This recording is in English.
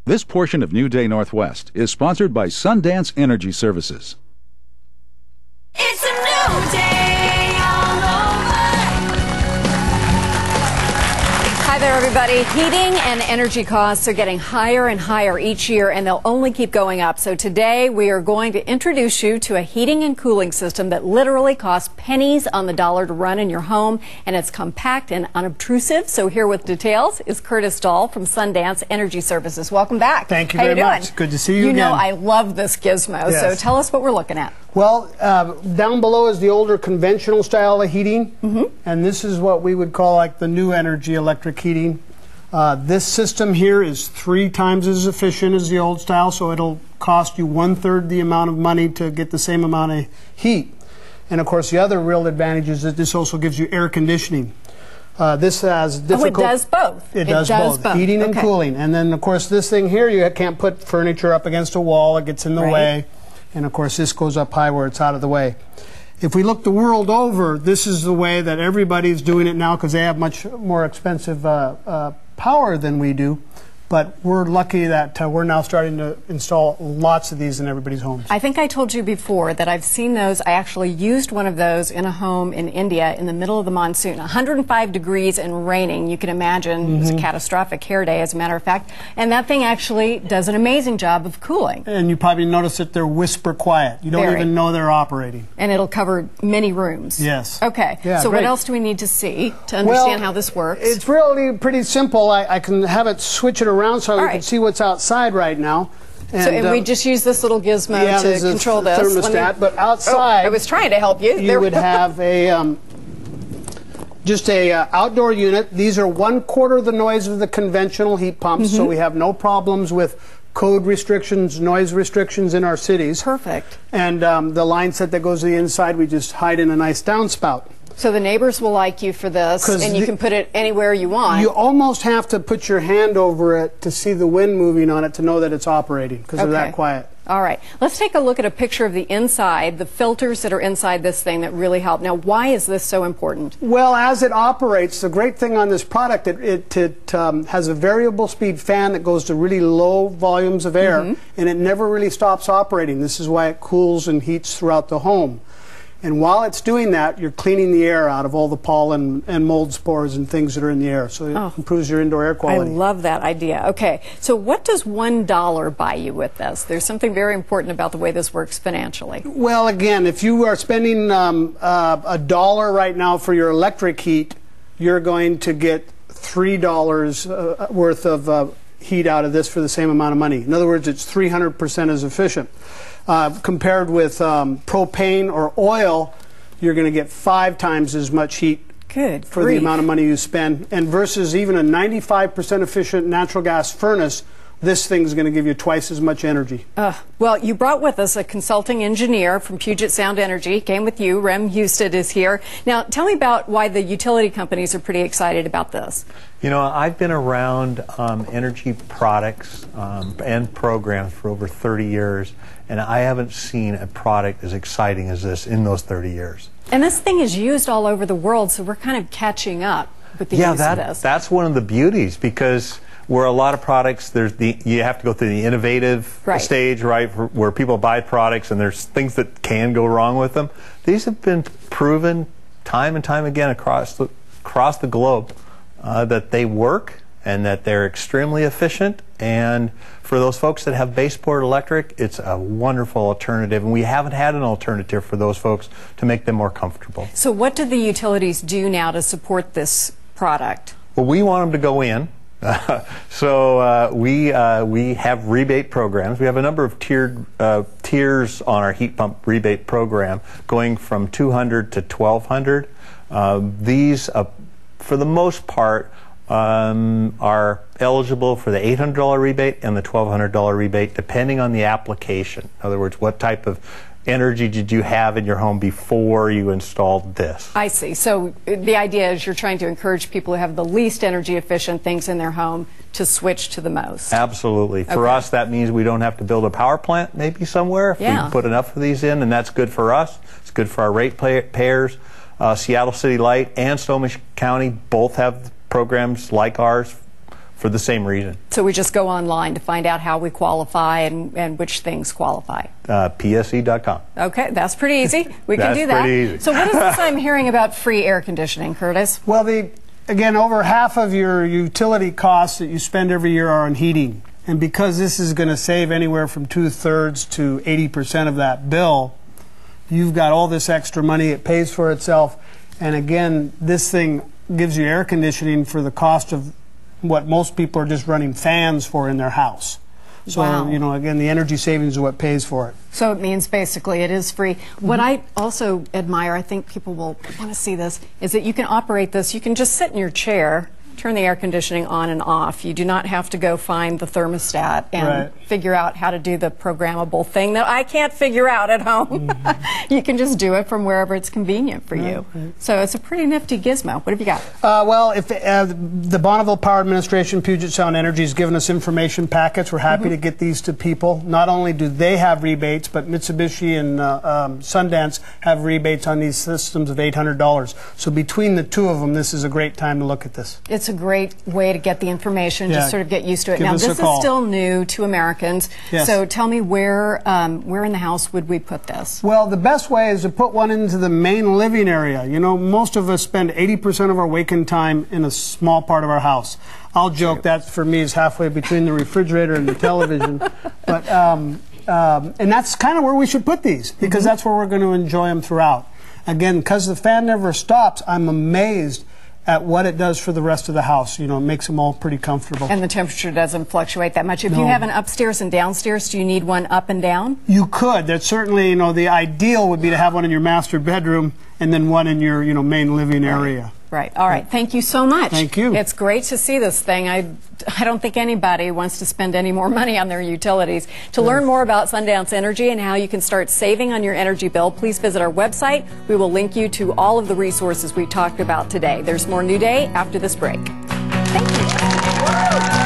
This portion of New Day Northwest is sponsored by Sundance Energy Services. It's a new day all over. Hi there, everybody. Heating and energy costs are getting higher and higher each year, and they'll only keep going up. So today we are going to introduce you to a heating and cooling system that literally costs pennies on the dollar to run in your home, and it's compact and unobtrusive. So here with details is Curtis Dahl from Sundance Energy Services. Welcome back. Thank you very much. Good to see you again. You know I love this gizmo, Yes. so tell us what we're looking at. Well, down below is the older conventional style of heating, and this is what we would call like the new energy electric heating. This system here is 3 times as efficient as the old style, so it'll cost you 1/3 the amount of money to get the same amount of heat. And of course, the other real advantage is that this also gives you air conditioning. This has difficult... Oh, it does both. It does both. Heating and cooling. And then, of course, this thing here, you can't put furniture up against a wall. It gets in the way. And, of course, this goes up high where it's out of the way. If we look the world over, this is the way that everybody's doing it now because they have much more expensive power than we do. But we're lucky that we're now starting to install lots of these in everybody's homes. I think I told you before that I've seen those. I actually used one of those in a home in India in the middle of the monsoon. 105 degrees and raining. You can imagine it was a catastrophic hair day, as a matter of fact. And that thing actually does an amazing job of cooling. And you probably notice that they're whisper quiet. You don't even know they're operating. And it'll cover many rooms. Yes. Okay. Yeah, so great. what else do we need to see to understand how this works? It's really pretty simple. I can have it switch it around so we can see what's outside right now. And we just use this little gizmo to control this. Thermostat, but outside, I was trying to help you. You would have a just a outdoor unit. These are 1/4 the noise of the conventional heat pumps, so we have no problems with code restrictions, noise restrictions in our cities. Perfect. And the line set that goes to the inside, we just hide in a nice downspout. So the neighbors will like you for this, and you can put it anywhere you want. You almost have to put your hand over it to see the wind moving on it to know that it's operating because they're that quiet. All right. Let's take a look at a picture of the inside, the filters that are inside this thing that really help. Now, why is this so important? Well, as it operates, the great thing on this product, it has a variable speed fan that goes to really low volumes of air, and it never really stops operating. This is why it cools and heats throughout the home. And while it's doing that, you're cleaning the air out of all the pollen and mold spores and things that are in the air. So it improves your indoor air quality. I love that idea. Okay, so what does $1 buy you with this? There's something very important about the way this works financially. Well, again, if you are spending $1 right now for your electric heat, you're going to get $3 worth of heat out of this for the same amount of money. In other words, it's 300% as efficient. Compared with propane or oil, you're going to get 5 times as much heat for the amount of money you spend. And versus even a 95% efficient natural gas furnace, this thing's going to give you twice as much energy. Well, you brought with us a consulting engineer from Puget Sound Energy. Came with you. Rem Husted is here. Now, tell me about why the utility companies are pretty excited about this. You know, I've been around energy products and programs for over 30 years, and I haven't seen a product as exciting as this in those 30 years. And this thing is used all over the world, so we're kind of catching up with the use of this. That's one of the beauties, because where a lot of products, you have to go through the innovative stage, right, where people buy products and there's things that can go wrong with them. These have been proven time and time again across the globe that they work and that they're extremely efficient. And for those folks that have baseboard electric, it's a wonderful alternative, and we haven't had an alternative for those folks to make them more comfortable. So what do the utilities do now to support this product? Well, we want them to go in. So we have rebate programs. We have a number of tiers on our heat pump rebate program, going from $200 to $1,200. These, for the most part, are eligible for the $800 rebate and the $1,200 rebate, depending on the application. In other words, what type of energy did you have in your home before you installed this? I see. So the idea is you're trying to encourage people who have the least energy efficient things in their home to switch to the most. Absolutely. For us, that means we don't have to build a power plant maybe somewhere if we put enough of these in, and that's good for us. It's good for our ratepayers. Seattle City Light and Snohomish County both have programs like ours for the same reason. So we just go online to find out how we qualify and which things qualify. PSE.com. Okay, that's pretty easy. We can That's do that. pretty easy. So what is this I'm hearing about free air conditioning, Curtis? Well, again, over half of your utility costs that you spend every year are on heating. And because this is going to save anywhere from 2/3 to 80% of that bill, you've got all this extra money. It pays for itself. And again, this thing gives you air conditioning for the cost of what most people are just running fans for in their house. So, Wow. you know, again, the energy savings is what pays for it. So it means basically it is free. What I also admire, I think people will want to see this, is that you can operate this. You can just sit in your chair, turn the air conditioning on and off. You do not have to go find the thermostat and Right. figure out how to do the programmable thing that I can't figure out at home. You can just do it from wherever it's convenient for you. So it's a pretty nifty gizmo. What have you got? Well, if the Bonneville Power Administration, Puget Sound Energy has given us information packets. We're happy to get these to people. Not only do they have rebates, but Mitsubishi and Sundance have rebates on these systems of $800. So between the two of them, this is a great time to look at this. It's a great way to get the information, Yeah. just sort of get used to it. Give Now, us a this is call. still new to Americans. Yes. So tell me where in the house would we put this? Well, the best way is to put one into the main living area. You know, most of us spend 80% of our waking time in a small part of our house. I'll joke that for me is halfway between the refrigerator and the television. But and that's kind of where we should put these, because that's where we're going to enjoy them throughout. Again, because the fan never stops, I'm amazed at what it does for the rest of the house. You know, it makes them all pretty comfortable. And the temperature doesn't fluctuate that much. If you No. have an upstairs and downstairs, do you need one up and down? You could. That's certainly, you know, the ideal would be to have one in your master bedroom and then one in your, you know, main living area. Right. All right. Thank you so much. Thank you. It's great to see this thing. I don't think anybody wants to spend any more money on their utilities. To learn more about Sundance Energy and how you can start saving on your energy bill, please visit our website. We will link you to all of the resources we talked about today. There's more New Day after this break. Thank you.